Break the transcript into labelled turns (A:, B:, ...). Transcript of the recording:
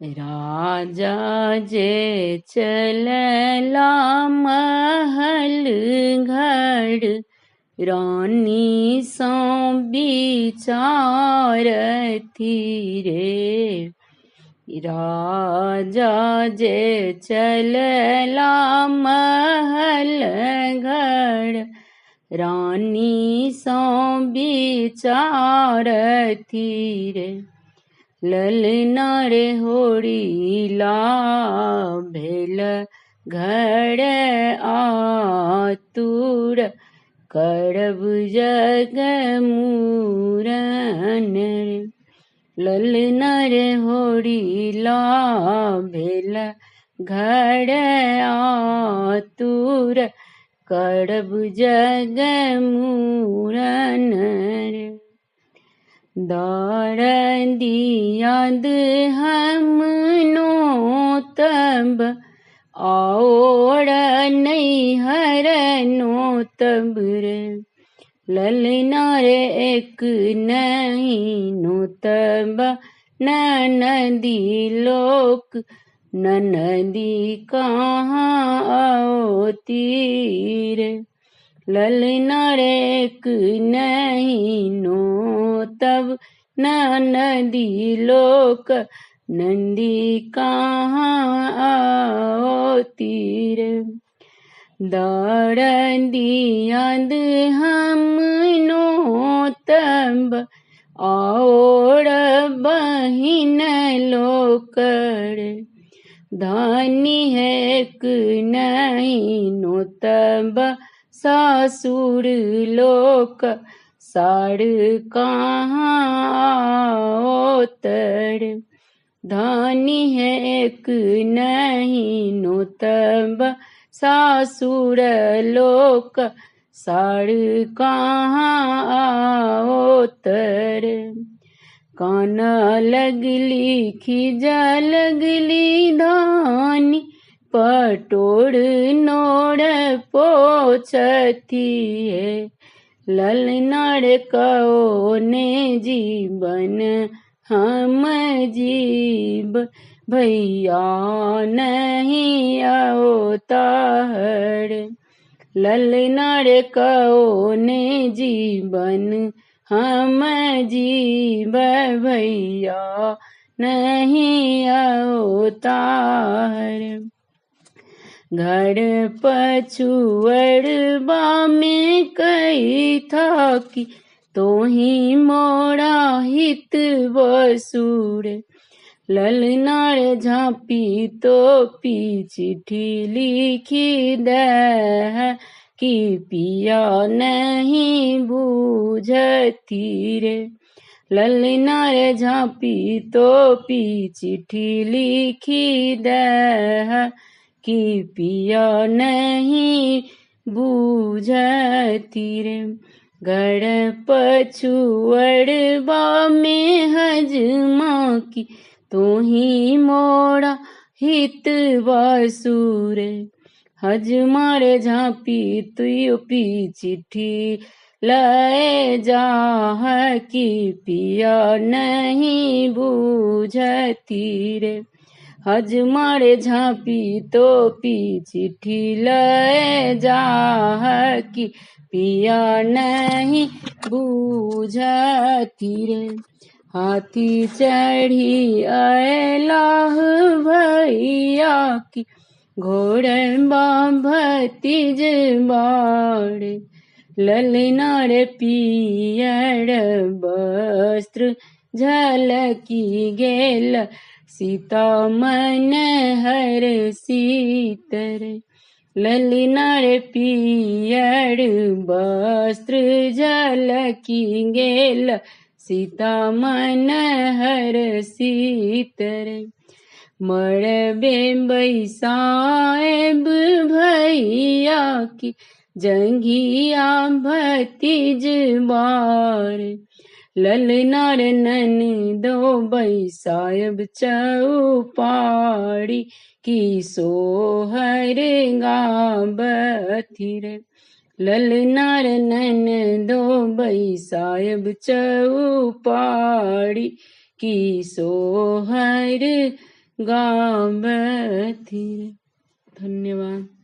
A: राजा जे चलला महल घड़, रानी सो विचारती रे। राजा जे चलला महल घड़, रानी सो विचारती रे। ललना रे होड़ीला भेल घड़ आतुर, करब जग मूरन रे। ललना रे होड़ीला भेल घड़ आतुर, करब जग मूरन रे। दार दियाद हम नो तब, आओड़ नैहर नो तब रे। ललना रे एक नहीं नो तब, ननदी लोक ननदी कहाँ आओती रे। ललना रे एक नहीं नो तब, ननदी लोक नंदी कहाँ आओती रे। दार दियाद हम नो तब, आओड़ बहिन लोकड़े। धानी है एक नहीं नो तब, सासुर लोक साड़ कहाँ ओतर। धानी है एक नहीं नो तब, सासुर लोक साड़ कहाँ ओतर। काना लगली खिजा लगली धानी, पटोड़ नोड़ पोछती है। ललना रे कहो ने जीवन हम जीव, भैया नहीं आओता है। ललना रे कहो ने जीवन हम जीव, भैया नहीं आओता है। घर पछुअड़बा में कही था कि, तो ही मोड़ा हित बसूरे। ललना रे झांपी तो पी चिट्ठी लिखी दे, कि पिया नहीं बूझती रे। ललना रे झांपी तो पी चिट्ठी लिखी दे, कि पिया नहीं बूझती रे। घर पछुअड़बा में हजमा की, तो ही मोड़ा हित बसूरे। हजमा रे झांपी तुयो पी चिट्ठी लए जा, कि पिया नहीं बूझती रे। हजमा रे झांपी तो पी चिट्ठी लए जा, कि पिया नहीं बूझती रे। हाथी चढ़ी अलाह भैया की, घोड़बा भतीज बाड़े। ललना रे पियर वस्त्र झलकी गेल, सीता मन हर सीतर। ललना रे पियर वस्त्र झलकी गेल, सीता मन हर सीतर। मरबे बैसाएब भैया की, जंघिया भतीज बार। ललना रे ननदो बैसायब चौपाड़ी, की सोहर गाबथी रे। ललना रे ननदो बैसायब चौपाड़ी, की सोहर गावती रे। धन्यवाद।